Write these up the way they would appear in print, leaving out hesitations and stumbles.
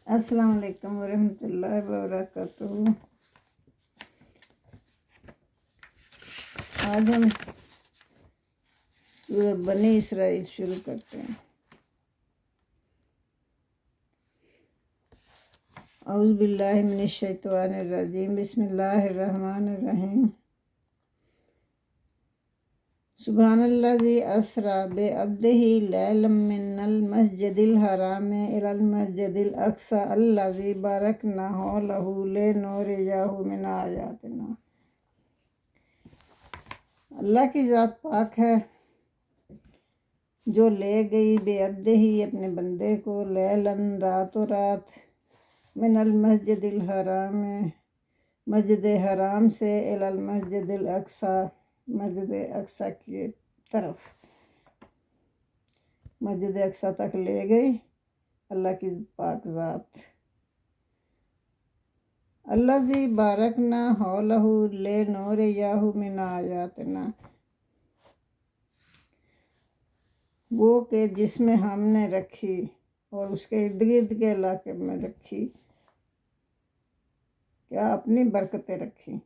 السلام علیکم ورحمۃ اللہ وبرکاتہ۔ آج ہم سورہ بنی اسرائیل شروع کرتے ہیں۔ اعوذ باللہ من الشیطان الرجیم، بسم اللہ الرحمن الرحیم۔ سبحان الذی اسری بعبدہ لیلا من المسجد الحرام الی المسجد الاقصی الذی بارکنا حولہ لنریہ من آیاتنا۔ اللہ کی ذات پاک ہے جو لے گئی بے عبدہ اپنے بندے کو، لیلاً راتوں رات، من المسجد الحرام مسجد حرام سے، الی المسجد الاقصی مسجد اقصی کی طرف، مسجد اقصی تک لے گئی اللہ کی پاک ذات۔ الذی بارکنا حولہ لنریہ من آیاتنا، وہ کہ جس میں ہم نے رکھی اور اس کے ارد گرد کے علاقے میں رکھی کیا اپنی برکتیں رکھی۔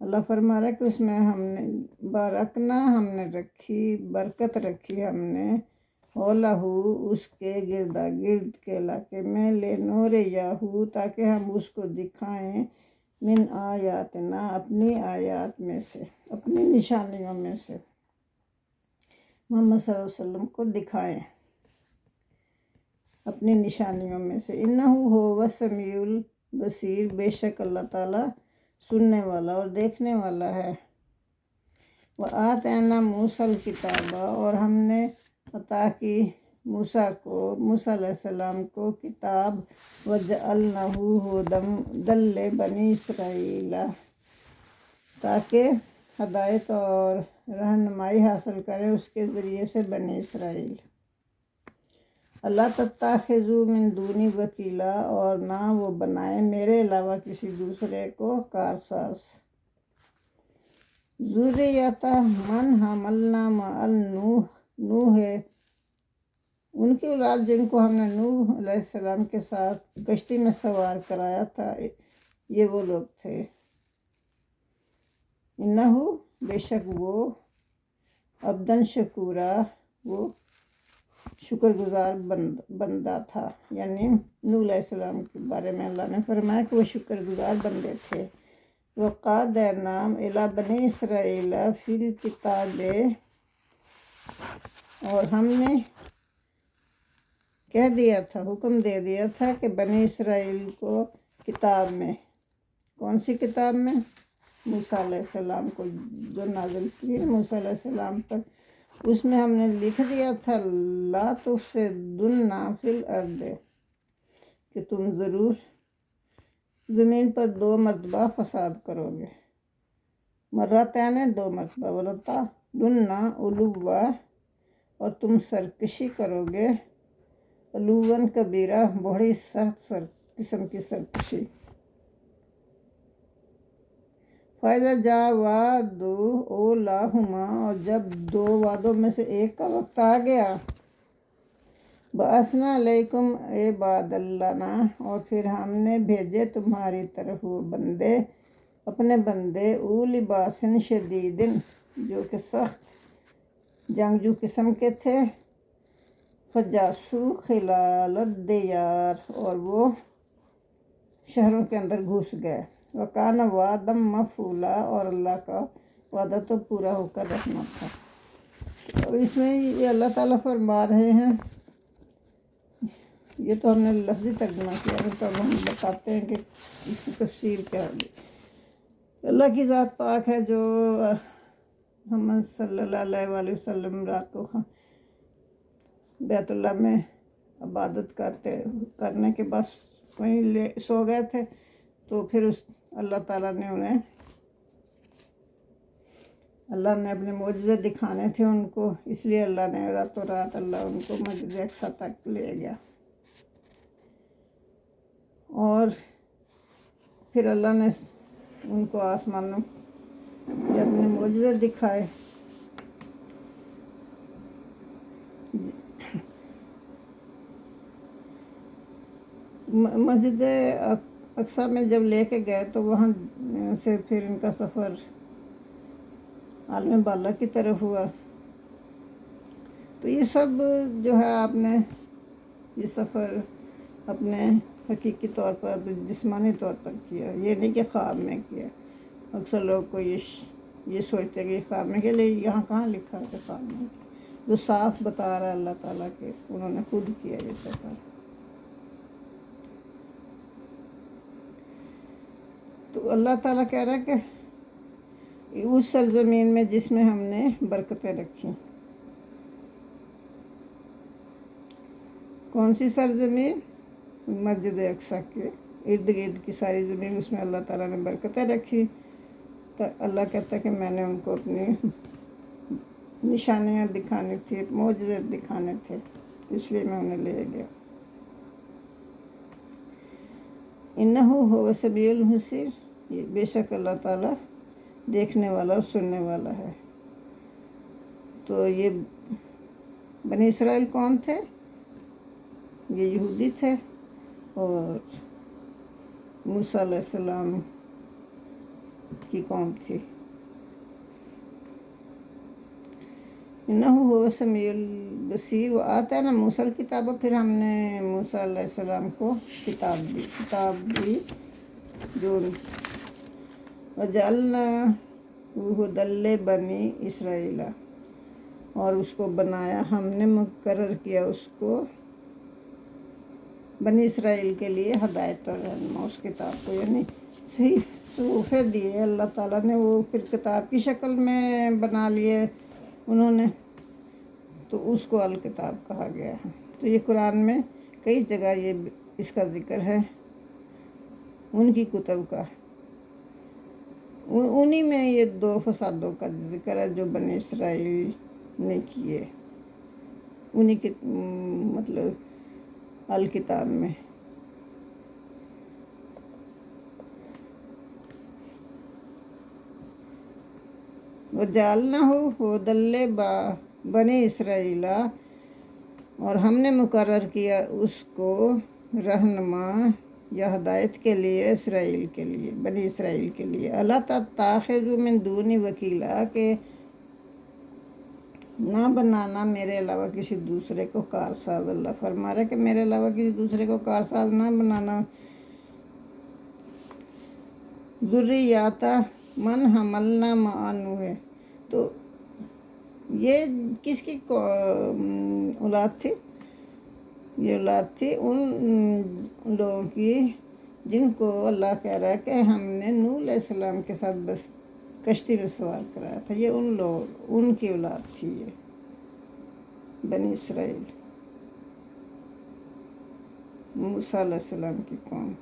اللہ فرما رہا ہے کہ اس میں ہم نے بارکنا، ہم نے رکھی برکت، رکھی ہم نے حولہ اس کے گردا گرد کے علاقے میں، لنریہ تاکہ ہم اس کو دکھائیں، من آیاتنا اپنی آیات میں سے، اپنی نشانیوں میں سے، محمد صلی اللہ علیہ وسلم کو دکھائیں اپنی نشانیوں میں سے۔ انہ هو السمیع البصیر، بے شک اللہ تعالیٰ سننے والا اور دیکھنے والا ہے۔ وآتینا موسیٰ الکتاب، اور ہم نے عطا کی موسیٰ علیہ السلام کو کتاب، وجعلناہ ھدی لبنی اسرائیل، تاکہ ہدایت اور رہنمائی حاصل کریں اس کے ذریعے سے بنی اسرائیل۔ اللہ تتخذوا من دونی وکیلا، اور نہ وہ بنائے میرے علاوہ کسی دوسرے کو کارساز۔ ذریۃ من حملنا مع نوح، ان کی اولاد جن کو ہم نے نوح علیہ السلام کے ساتھ کشتی میں سوار کرایا تھا، یہ وہ لوگ تھے۔ انہ، بے شک وہ، عبداً شکورا، وہ شکر گزار بندہ تھا، یعنی نوح علیہ السلام کے بارے میں اللہ نے فرمایا کہ وہ شکر گزار بندے تھے۔ وقادرنا الی بنی اسرائیل فی الکتاب، اور ہم نے کہہ دیا تھا، حکم دے دیا تھا کہ بنی اسرائیل کو کتاب میں، کون سی کتاب میں؟ موسیٰ علیہ السلام کو جو نازل کی موسیٰ علیہ السلام پر، اس میں ہم نے لکھ دیا تھا لا تفسدن فی الارض، کہ تم ضرور زمین پر 2 مرتبہ فساد کرو گے، مرتين 2 مرتبہ، ولتعلن علوا، اور تم سرکشی کرو گے، علوا کبیرہ، بڑی سخت قسم کی سرکشی۔ فَإِذَا جَاءَ وَعْدُ أُولَاهُمَا، اور جب 2 وعدوں میں سے ایک کا وقت آ گیا، بَعَثْنَا عَلَيْكُمْ عِبَادًا لَنَا، اور پھر ہم نے بھیجے تمہاری طرف وہ بندے، اپنے بندے، اولی باس شدید، جو کہ سخت جنگجو قسم کے تھے، فجاسو خلال الدیار، اور وہ شہروں کے اندر گھس گئے، وکان وعدا مفعولا، اور اللہ کا وعدہ تو پورا ہو کر رہنا تھا۔ اب اس میں یہ اللہ تعالیٰ فرما رہے ہیں، یہ تو ہم نے لفظی ترجمہ کیا ہے، تو اب ہم بتاتے ہیں کہ اس کی تفسیر کیا ہوگی۔ اللہ کی ذات پاک ہے جو محمد صلی اللہ علیہ وسلم رات کو بیت اللہ میں عبادت کرنے کے بعد وہیں سو گئے تھے، تو پھر اللہ تعالیٰ نے اللہ نے اپنے معجزے دکھانے تھے ان کو، اس لیے اللہ نے راتوں رات اللہ ان کو مسجد اقصی تک لے گیا، اور پھر اللہ نے ان کو آسمانوں میں اپنے معجزے دکھائے۔ مسجد اقصیٰ میں جب لے کے گئے تو وہاں سے پھر ان کا سفر عالم بالا کی طرف ہوا۔ تو یہ سب جو ہے آپ نے یہ سفر اپنے حقیقی طور پر جسمانی طور پر کیا، یہ نہیں کہ خواب میں کیا۔ اکثر لوگ کو یہ سوچتے ہیں کہ خواب میں کے لیے یہاں کہاں لکھا ہے کہ خواب میں، جو صاف بتا رہا ہے اللہ تعالیٰ کہ انہوں نے خود کیا یہ سفر۔ تو اللہ تعالیٰ کہہ رہا ہے کہ اس سرزمین میں جس میں ہم نے برکتیں رکھی۔ کون سی سرزمین؟ مسجد اقصیٰ کے ارد گرد کی ساری زمین، اس میں اللہ تعالیٰ نے برکتیں رکھی۔ تو اللہ کہتا ہے کہ میں نے ان کو اپنی نشانیاں دکھانی تھی، معجزے دکھانے تھے، اس لیے میں انہیں لے گیا۔ انہ هو السمیع البصیر، یہ بے شک اللہ تعالیٰ دیکھنے والا اور سننے والا ہے۔ تو یہ بنی اسرائیل کون تھے؟ یہ یہودی تھے اور موسیٰ علیہ السلام کی قوم تھی۔ انہ هو السمیع البصیر وآتینا موسیٰ الکتاب، پھر ہم نے موسیٰ علیہ السلام کو کتاب دی جو وجعلناہ ھدی لبنی اسرائیل، اور اس کو بنایا ہم نے، مقرر کیا اس کو بنی اسرائیل کے لیے ہدایت اور رہنما، اس کتاب کو، یعنی صحیح صحیفے دیے اللہ تعالیٰ نے، وہ پھر کتاب کی شکل میں بنا لیے انہوں نے، تو اس کو الکتاب کہا گیا ہے۔ تو یہ قرآن میں کئی جگہ یہ اس کا ذکر ہے، ان کی کتب کا، انہی میں یہ 2 فسادوں کا ذکر ہے جو بنی اسرائیل نے کیے، انہی کے مطلب الکتاب میں۔ وَجَعَلْنَاهُ هُدًى لِّبَنِي اسرائیل، اور ہم نے مقرر کیا اس کو رہنما یا ہدایت کے لیے اسرائیل کے لیے، بنی اسرائیل کے لیے۔ اللہ تَتَّخِذُوا مِن دُونِی وَکِیلًا، کہ نہ بنانا میرے علاوہ کسی دوسرے کو کارساز۔ اللہ فرما رہا ہے کہ میرے علاوہ کسی دوسرے کو کارساز نہ بنانا۔ ذریۃ من حملنا مع نوح، تو یہ کس کی اولاد تھی؟ یہ اولاد تھی ان لوگوں کی جن کو اللہ کہہ رہا ہے کہ ہم نے نوح علیہ السلام کے ساتھ بس کشتی میں سوار کرایا تھا، یہ ان کی اولاد تھی، یہ بنی اسرائیل، موسیٰ علیہ السلام کی قوم۔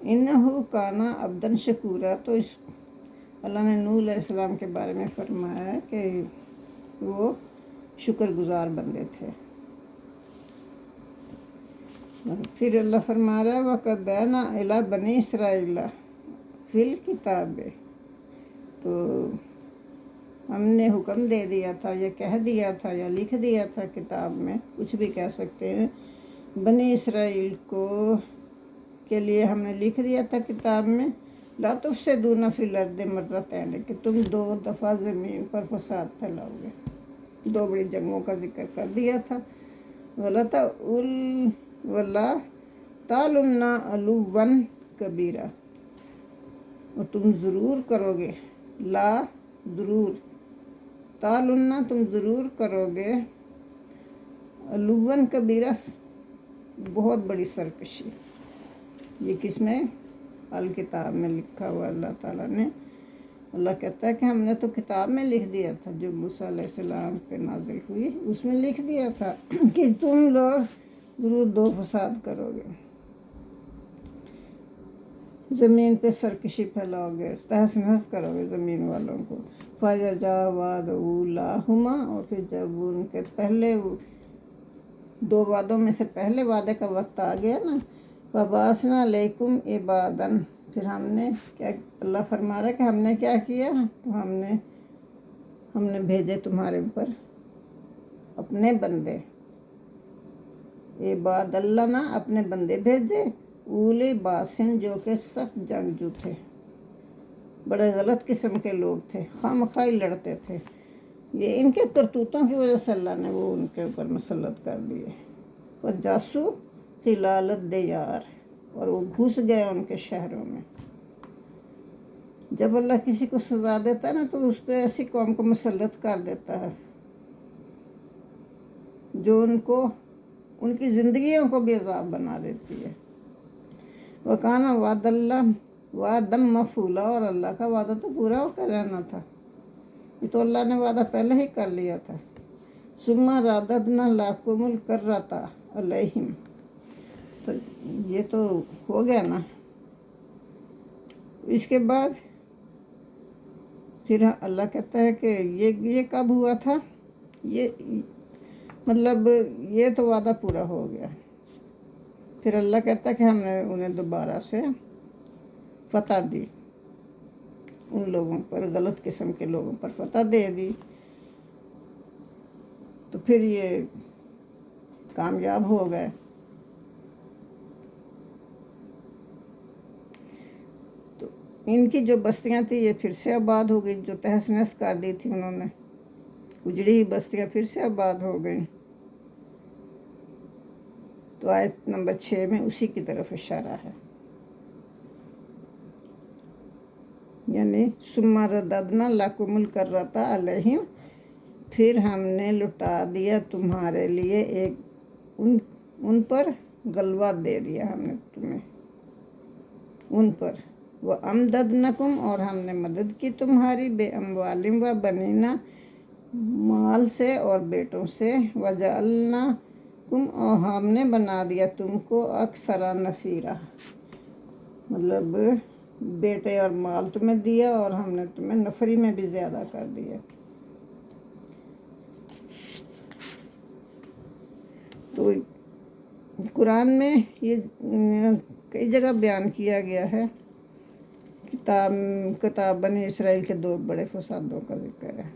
انہ کان عبدا شکورا، تو اللہ نے نوح علیہ السلام کے بارے میں فرمایا ہے کہ وہ شکر گزار بندے تھے۔ پھر اللہ فرما رہا ہے وَقَضَيْنَا إِلَىٰ بَنِي إِسْرَائِيلَ فِي الْكِتَابِ، تو ہم نے حکم دے دیا تھا یا کہہ دیا تھا یا لکھ دیا تھا کتاب میں، کچھ بھی کہہ سکتے ہیں، بنی اسرائیل کے لیے ہم نے لکھ دیا تھا کتاب میں، لا تفسدون فی الارض مرتین، کہ تم 2 دفعہ زمین پر فساد پھیلاؤ گے، 2 بڑی جنگوں کا ذکر کر دیا تھا۔ وَلَا تَعْلُنَّ عُلُوًّا کبیرا، اور تم ضرور کرو گے، لا ضرور، تعلن تم ضرور کرو گے، علواً کبیرہ بہت بڑی سرکشی۔ یہ کس میں؟ الکتاب میں لکھا ہوا اللہ تعالیٰ نے۔ اللہ کہتا ہے کہ ہم نے تو کتاب میں لکھ دیا تھا جو موسیٰ علیہ السلام پہ نازل ہوئی، اس میں لکھ دیا تھا کہ تم لوگ ضرور 2 فساد کرو گے، زمین پہ سرکشی پھیلاؤ گے، تہس نہس کرو گے زمین والوں کو۔ فَإِذَا وَعْدُ أُولَاهُمَا، اور پھر جب ان کے پہلے 2 وعدوں میں سے پہلے وعدے کا وقت آ گیا نا، وَبَعَثْنَا عَلَيْكُمْ عِبَادًا، پھر ہم نے کیا، اللہ فرما رہا ہے کہ ہم نے کیا کیا، تو ہم نے بھیجے تمہارے اوپر اپنے بندے، عباد اللہ نہ اپنے بندے بھیجے، اولی باسن جو کہ سخت جنگجو تھے، بڑے غلط قسم کے لوگ تھے، خواہ لڑتے تھے۔ یہ ان کے کرتوتوں کی وجہ سے اللہ نے وہ ان کے اوپر مسلط کر دیے۔ وہ جاسو خلالت دیار، اور وہ گھس گئے ان کے شہروں میں۔ جب اللہ کسی کو سزا دیتا ہے نا تو اس کو ایسی قوم کو مسلط کر دیتا ہے جو ان کی زندگیوں کو بھی عذاب بنا دیتی ہے۔ وَكَانَ وعد اللہ وعدم مفعولا، اور اللہ کا وعدہ تو پورا ہو کر رہنا تھا، یہ تو اللہ نے وعدہ پہلے ہی کر لیا تھا۔ ثُمَّ رَادَدْنَا لَكُمُ الْكَرَّةَ عَلَيْهِمْ، تو یہ تو ہو گیا نا۔ اس کے بعد پھر اللہ کہتا ہے کہ یہ کب ہوا تھا، مطلب یہ تو وعدہ پورا ہو گیا۔ پھر اللہ کہتا ہے کہ ہم نے انہیں دوبارہ سے فتح دی، ان لوگوں پر، غلط قسم کے لوگوں پر فتح دے دی، تو پھر یہ کامیاب ہو گئے۔ تو ان کی جو بستیاں تھیں یہ پھر سے آباد ہو گئی، جو تہس نہس کر دی تھی انہوں نے، اجڑی ہوئی بستیاں پھر سے آباد ہو گئیں۔ تو آیت نمبر 6 میں اسی کی طرف اشارہ ہے، یعنی ثُمَّ رَدَدْنَا لَكُمُ الْكَرَّةَ عَلَيْهِمْ، پھر ہم نے لٹا دیا تمہارے لیے ان پر، غلبہ دے دیا ہم نے تمہیں ان پر۔ وَأَمْدَدْنَكُمْ، اور ہم نے مدد کی تمہاری، بِأَمْوَالٍ وَبَنِينَ، مال سے اور بیٹوں سے، وَجَعَلْنَاكُمْ، اور ہم نے بنا دیا تم کو اکثر نفیرا، مطلب بیٹے اور مال تمہیں دیا اور ہم نے تمہیں نفری میں بھی زیادہ کر دیا۔ تو قرآن میں یہ کئی جگہ بیان کیا گیا ہے، کتاب بنی اسرائیل کے 2 بڑے فسادوں کا ذکر ہے۔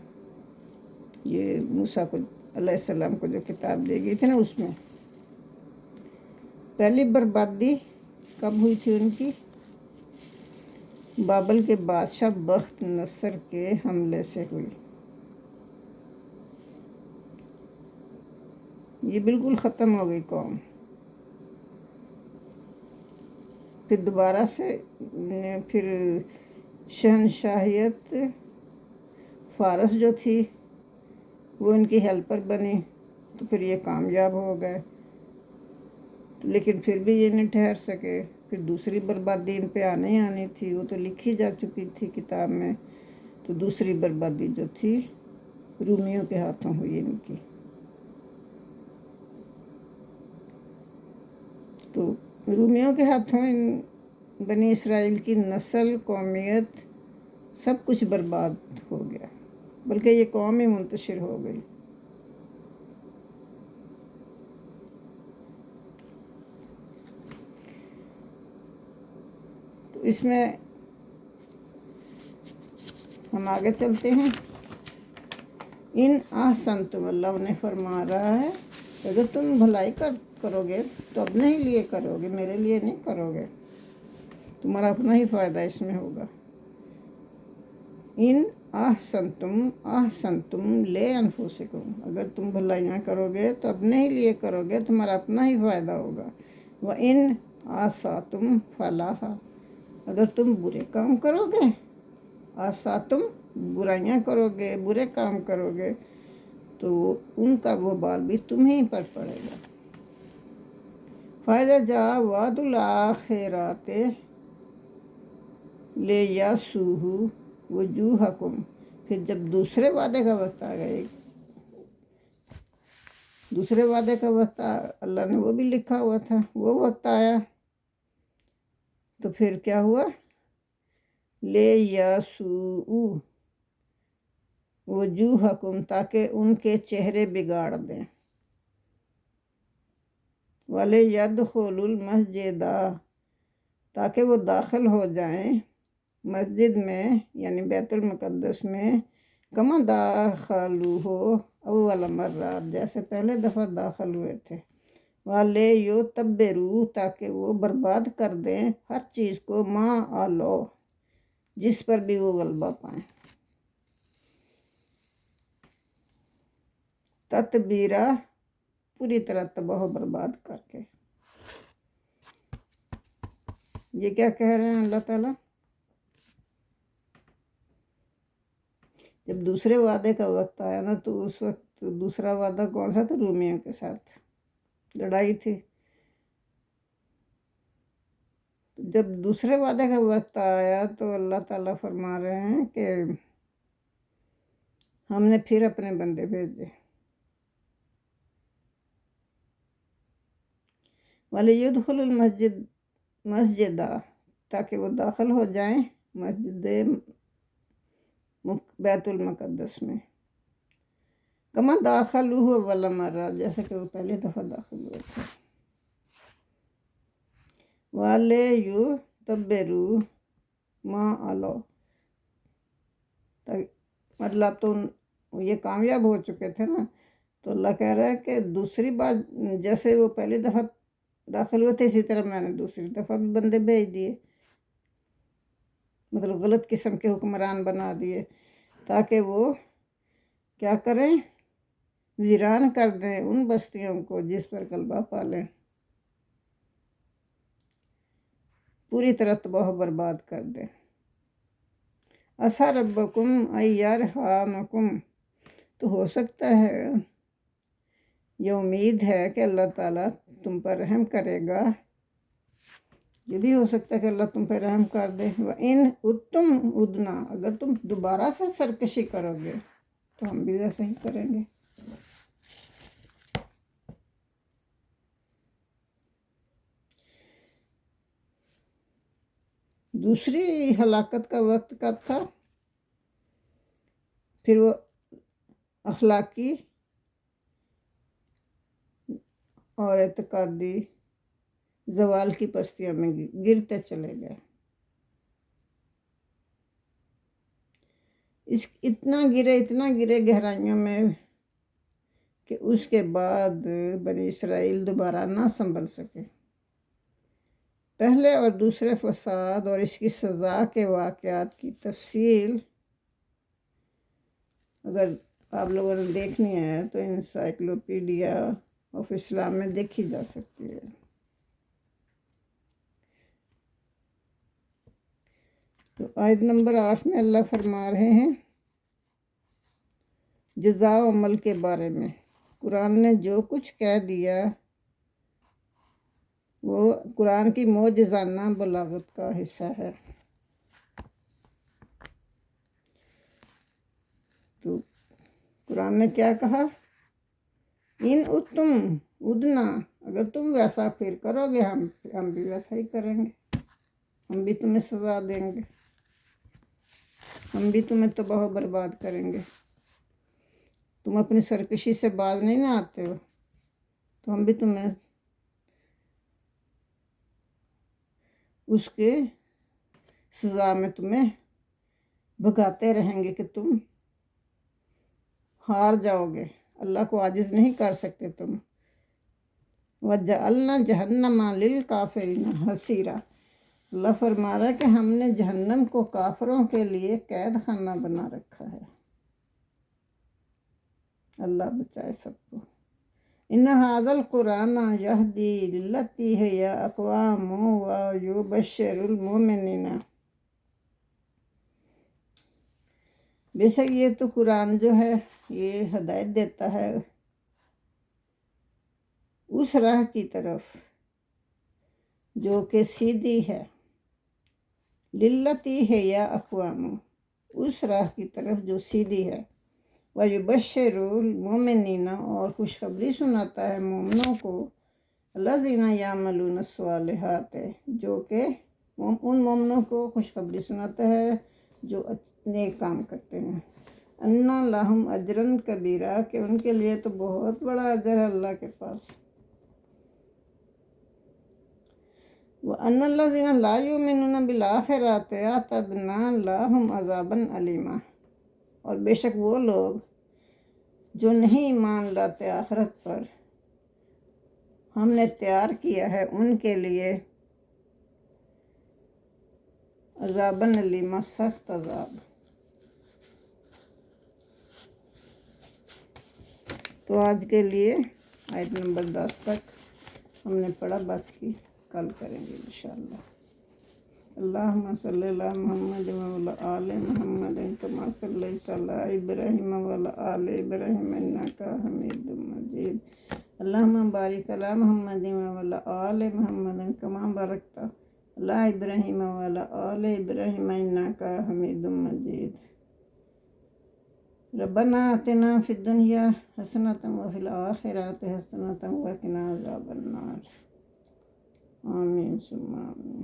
یہ موسیٰ کو علیہ السلام کو جو کتاب دی گئی تھی نا، اس میں پہلی بربادی کب ہوئی تھی ان کی؟ بابل کے بادشاہ بخت نصر کے حملے سے ہوئی۔ یہ بالکل ختم ہو گئی قوم۔ پھر دوبارہ سے پھر شہنشاہیت فارس جو تھی وہ ان کی ہیلپر بنی، تو پھر یہ کامیاب ہو گئے، لیکن پھر بھی یہ نہیں ٹھہر سکے۔ پھر دوسری بربادی ان پہ آنی تھی، وہ تو لکھی جا چکی تھی کتاب میں۔ تو دوسری بربادی جو تھی رومیوں کے ہاتھوں ہوئی ان کی۔ تو رومیوں کے ہاتھوں بنی اسرائیل کی نسل، قومیت، سب کچھ برباد ہو گیا، بلکہ یہ قوم ہی منتشر ہو گئی۔ تو اس میں ہم آگے چلتے ہیں۔ ان احسنتم، اللہ نے فرما رہا ہے اگر تم بھلائی کرو گے تو اپنے ہی لیے کرو گے، میرے لیے نہیں کرو گے، تمہارا اپنا ہی فائدہ اس میں ہوگا۔ ان احسنتم لے انفسکم، اگر تم بھلائیاں کرو گے تو اپنے ہی لیے کرو گے، تمہارا اپنا ہی فائدہ ہوگا۔ وَإِنْ آسَاتُمْ فَلَهَا، اگر تم برے کام کرو گے، آساتم برائیاں کرو گے، برے کام کرو گے، تو ان کا وبال بھی تمہیں پر پڑے گا۔ فَإِذَا جَاءَ وَعْدُ الْآخِرَةِ لِيَسُوءُوا وُجُوهَكُمْ، پھر جب دوسرے وعدے کا وقت آ گئے، دوسرے وعدے کا وقت اللہ نے وہ بھی لکھا ہوا تھا، وہ وقت آیا تو پھر کیا ہوا؟ لِيَسُوءُوا وُجُوهَكُمْ، تاکہ ان کے چہرے بگاڑ دیں۔ وَلِيَدْخُلُوا الْمَسْجِدَ، تاکہ وہ داخل ہو جائیں مسجد میں، یعنی بیت المقدس میں، کما داخلوہ اول مرہ، جیسے پہلے دفعہ داخل ہوئے تھے۔ والے یو تبرو، تاکہ وہ برباد کر دیں ہر چیز کو، ماں آلو، جس پر بھی وہ غلبہ پائیں، تتبیرہ، پوری طرح تباہ و برباد کر کے۔ یہ کیا کہہ رہے ہیں اللہ تعالیٰ؟ جب دوسرے وعدے کا وقت آیا نا، تو اس وقت دوسرا وعدہ کون سا تھا؟ رومیوں کے ساتھ لڑائی تھی۔ جب دوسرے وعدے کا وقت آیا تو اللہ تعالیٰ فرما رہے ہیں کہ ہم نے پھر اپنے بندے بھیجے، وَلِيُدْخِلُ الْمَسْجِدَ، تاکہ وہ داخل ہو جائیں مسجد بیت المقدس میں، کما داخلوہ اول مرہ، جیسے کہ وہ پہلی دفعہ داخل ہوئے تھے، وَلِيُتَبِّرُوا مَا عَلَوْا، مطلب تو یہ کامیاب ہو چکے تھے نا، تو اللہ کہہ رہا ہے کہ دوسری بار جیسے وہ پہلی دفعہ داخل ہوئے تھے، اسی طرح میں نے دوسری دفعہ بھی بندے بھیج دیے، مطلب غلط قسم کے حکمران بنا دیے، تاکہ وہ کیا کریں؟ ویران کر دیں ان بستیوں کو جس پر غلبہ پالیں، پوری طرح تباہ و برباد کر دیں۔ عَسَىٰ رَبُّکُمْ أَن یَرْحَمَکُمْ، تو ہو سکتا ہے، یہ امید ہے کہ اللہ تعالیٰ تم پر رحم کرے گا، یہ بھی ہو سکتا ہے کہ اللہ تم پر رحم کر دے۔ وَإِنْ عُدْتُمْ عُدْنَا، اگر تم دوبارہ سے سرکشی کرو گے تو ہم بھی ویسے ہی کریں گے۔ دوسری ہلاکت کا وقت کب تھا؟ پھر وہ اخلاقی اور اعتقادی زوال کی پستیوں میں گرتے چلے گئے۔ اتنا گرے گہرائیوں میں کہ اس کے بعد بنی اسرائیل دوبارہ نہ سنبھل سکے۔ پہلے اور دوسرے فساد اور اس کی سزا کے واقعات کی تفصیل اگر آپ لوگوں نے دیکھنی ہے تو انسائکلوپیڈیا آف اسلام میں دیکھی جا سکتی ہے۔ تو آیت نمبر 8 میں اللہ فرما رہے ہیں جزا و عمل کے بارے میں۔ قرآن نے جو کچھ کہہ دیا وہ قرآن کی معجزانہ بلاغت کا حصہ ہے۔ تو قرآن نے کیا کہا؟ ان تم ادنا، اگر تم ویسا پھر کرو گے ہم بھی ویسا ہی کریں گے، ہم بھی تمہیں سزا دیں گے، ہم بھی تمہیں تباہ و برباد کریں گے۔ تم اپنی سرکشی سے باز نہیں نہ آتے ہو تو ہم بھی تمہیں اس کے سزا میں تمہیں بھگاتے رہیں گے کہ تم ہار جاؤ گے، اللہ کو عاجز نہیں کر سکتے تم۔ وَجَعَلْنَا جَهَنَّمَ لِلْكَافِرِينَ حَصِيرًا، اللہ فرما رہا ہے کہ ہم نے جہنم کو کافروں کے لیے قید خانہ بنا رکھا ہے۔ اللہ بچائے سب کو۔ ان ھذا القرآن یہدی للتی ہی اقوام ویبشر المؤمنین، بے شک یہ تو قرآن جو ہے یہ ہدایت دیتا ہے اس راہ کی طرف جو کہ سیدھی ہے، للتی ہے یا اقوام، اس راہ کی طرف جو سیدھی ہے، وَيُبَشِّرُ الْمُؤْمِنِينَ، اور خوشخبری سناتا ہے مومنوں کو، الَّذِينَ يَعْمَلُونَ الصَّالِحَاتِ، جو کہ ان مومنوں کو خوشخبری سناتا ہے جو نیک کام کرتے ہیں، اَنَّ لَهُمْ أَجْرًا كَبِيرًا، کہ ان کے لیے تو بہت بڑا اجر ہے اللہ کے پاس۔ وَأَنَّ الَّذِينَ لَا يُؤْمِنُونَ بِالْآخِرَةِ أَعْتَدْنَا لَهُمْ عَذَابًا أَلِيمًا، اور بے شک وہ لوگ جو نہیں ایمان لاتے آخرت پر، ہم نے تیار کیا ہے ان کے لیے عذاباً علیما، سخت عذاب۔ تو آج کے لیے آیت نمبر 10 تک ہم نے پڑھا، باقی کل کریں گے انشاءاللہ۔ اللہم صلی اللہ محمد وعلی آل محمد کما صلیت علی ابراہیم وعلی آل ابراہیم انک حمید مجید۔ اللہم بارک علی محمد وعلی آل محمد کما بارکت علی ابراہیم وعلی آل ابراہیم انک حمید مجید۔ ربنا آتنا فی الدنیا حسنۃ وفی الآخرۃ حسنۃ وقنا عذاب النار۔ آمین ثم آمین۔